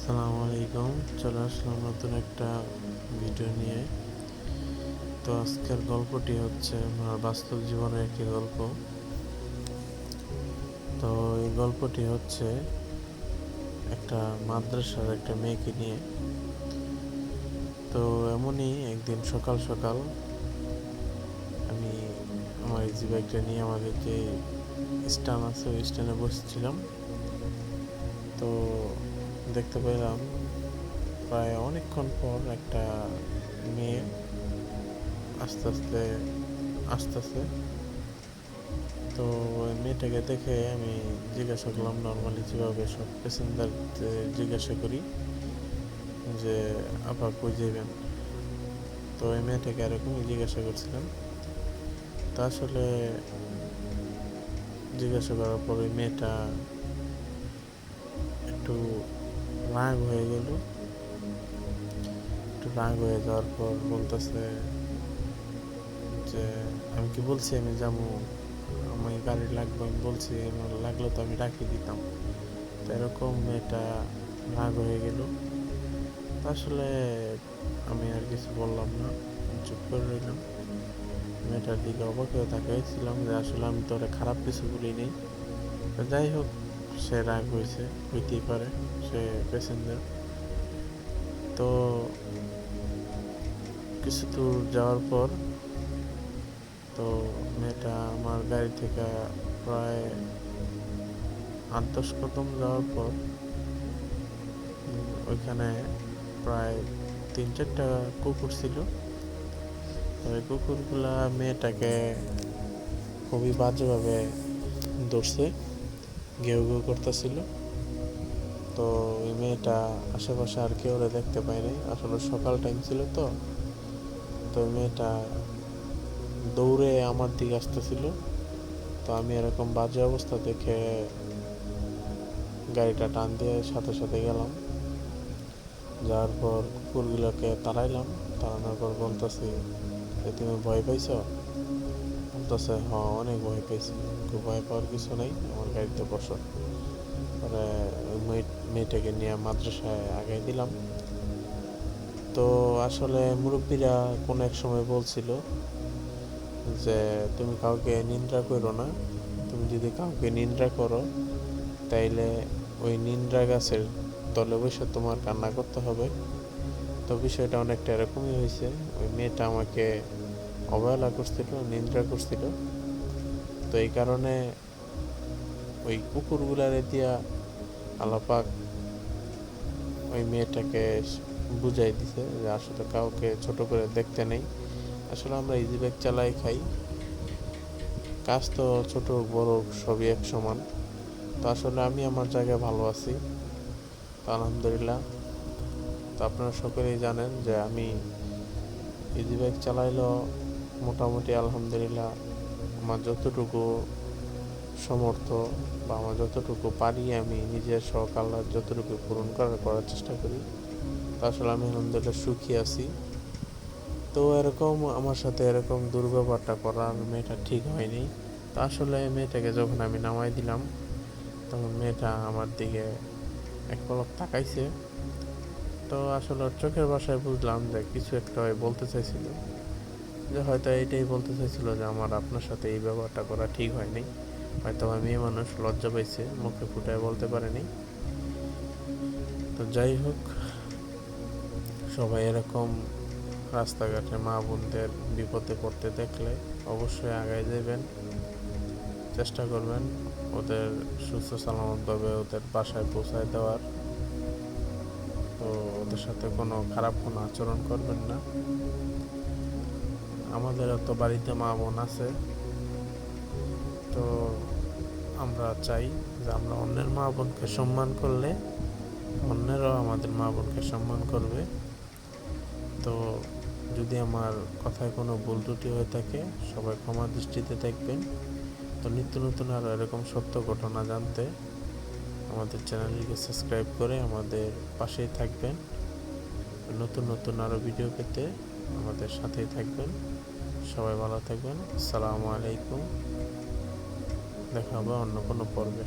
আসসালামু আলাইকুম। চলে আসলাম নতুন একটা ভিডিও নিয়ে। তো আজকের গল্পটি হচ্ছে আমার বাস্তব জীবনের একটি গল্প। তো এই গল্পটি হচ্ছে একটা মাদ্রাসার একটা মেয়েকে নিয়ে। তো এমনই একদিন সকাল সকাল আমি আমার ইজি বাইকটা নিয়ে আমাদের যে স্ট্যান্ড আছে ওই স্ট্যান্ডে বসেছিলাম। তো দেখতে পেলাম প্রায় অনেকক্ষণ পর একটা মেয়ে আস্তে আস্তে আসতেছে। তো ওই মেয়েটাকে দেখে আমি জিজ্ঞাসা করলাম, নর্মালি যেভাবে সব প্যাসেঞ্জারদের জিজ্ঞাসা করি যে আপা কই যাবেন। তো ওই মেয়েটাকে এরকমই জিজ্ঞাসা করছিলাম। তা আসলে জিজ্ঞাসা করার পর ওই মেয়েটা একটু রাগ হয়ে গেল। একটু রাগ হয়ে যাওয়ার পর বলতেছে যে আমি কি বলছি আমি যাবো, আমি গাড়ি লাগবে, আমি বলছি আমার লাগলে তো আমি রাখিয়ে দিতাম। তো এরকম মেয়েটা রাগ হয়ে গেল। আসলে আমি আর কিছু বললাম না, চুপ করে রইলাম। মেয়েটার দিকে অবাক হয়ে তাকাইছিলাম যে আসলে আমি তো ওরা খারাপ কিছু বলি নেই। তো যাই হোক, সে রাগ হয়েছে, হইতেই পারে, সে প্যাসেঞ্জার। তো কিছু দূর যাওয়ার পর তো মেয়েটা আমার গাড়ি থেকে প্রায় 8-10 কদম যাওয়ার পর ওইখানে প্রায় 3-4টা কুকুর ছিল। ওই কুকুরগুলা মেয়েটাকে খুবই বাজেভাবে ধরছে, ঘেউ ঘেউ করতেছিল। তো ওই মেয়েটা আশেপাশে আর কেউ দেখতে পায়নি, আসলে সকাল টাইম ছিল। তো তো ওই মেয়েটা দৌড়ে আমার দিকে আসতেছিল। তো আমি এরকম বাজে অবস্থা দেখে গাড়িটা টান দিয়ে সাথে সাথে গেলাম। যাওয়ার পর কুকুরগুলোকে তাড়াইলাম। তাড়ানোর পর বলতেছি যে তুমি ভয় পাইছ? বলতেছে হ্যাঁ, অনেক ভয় পাইছি। খুব ভয় পাওয়ার কিছু নেই, আমার গাড়িতে বসো। পরে মেয়েটাকে নিয়ে মাদ্রাসায় আগাই দিলাম। তো আসলে মুরব্বীরা কোনো এক সময় বলছিল যে তুমি কাউকে নিন্দা করো না, তুমি যদি কাউকে নিন্দা করো তাইলে ওই নিন্দা গাছের তলে বসে তোমার কান্না করতে হবে। তো বিষয়টা অনেকটা এরকমই হয়েছে। ওই মেয়েটা আমাকে অবহেলা করছিল, নিন্দা করছিল। তো এই কারণে ওই কুকুরগুলারে দিয়া আল্লাপাক ওই মেয়েটাকে বুঝাই দিছে যে আসলে কাউকে ছোট করে দেখতে নেই। আসলে আমরা ইজি বাইক চালাই খাই, কাজ তো ছোট হোক বড় হোক সবই এক সমান। তো আসলে আমি আমার জায়গায় ভালো আছি, তো আলহামদুলিল্লাহ। তো আপনারা সকলেই জানেন যে আমি ইজি বাইক চালাইলেও মোটামুটি আলহামদুলিল্লাহ আমার যতটুকু সমর্থ বা আমার যতটুকু পারি আমি নিজের শখ আল্লাহ যতটুকু পূরণ করার চেষ্টা করি। তো আসলে আমি আলহামদুলিল্লাহ সুখী আছি। তো এরকম আমার সাথে এরকম দুর্ব্যবহারটা করার মেয়েটা ঠিক হয়নি। তো আসলে মেয়েটাকে যখন আমি নামাই দিলাম তখন মেয়েটা আমার দিকে এক পলক তাকাইছে। তো আসলে চোখের ভাষায় বুঝলাম যে কিছু একটা বলতে চাইছিল, যে হয়তো এইটাই বলতে চাইছিল যে আমার আপনার সাথে এই ব্যবহারটা করা ঠিক হয়নি। হয়তো মেয়ে মানুষ লজ্জা পাইছে, মুখে ফুটায় বলতে পারেনি। তো যাই হোক, সবাই এরকম রাস্তাঘাটে মা বোনদের বিপদে পড়তে দেখলে অবশ্যই আগায় যাবেন, চেষ্টা করবেন ওদের সুস্থ সালামতভাবে ওদের বাসায় পৌঁছায় দেওয়ার। তো ওদের সাথে কোনো খারাপ কোনো আচরণ করবেন না। আমাদেরও তো বাড়িতে মা বোন আছে। তো আমরা চাই যে আমরা অন্যের মা বোনকে সম্মান করলে অন্যেরাও আমাদের মা বোনকে সম্মান করবে। তো যদি আমার কথায় কোনো ভুল ত্রুটি হয়ে থাকে সবাই ক্ষমা দৃষ্টিতে দেখবেন। তো নিত্য নতুন আরও এরকম সত্য ঘটনা জানতে আমাদের চ্যানেলটিকে সাবস্ক্রাইব করে আমাদের পাশেই থাকবেন। নতুন নতুন আরও ভিডিও পেতে আমাদের সাথেই থাকবেন। সবাই ভালো থাকবেন। আসসালামু আলাইকুম। দেখা হবে অন্য কোনো পর্বে।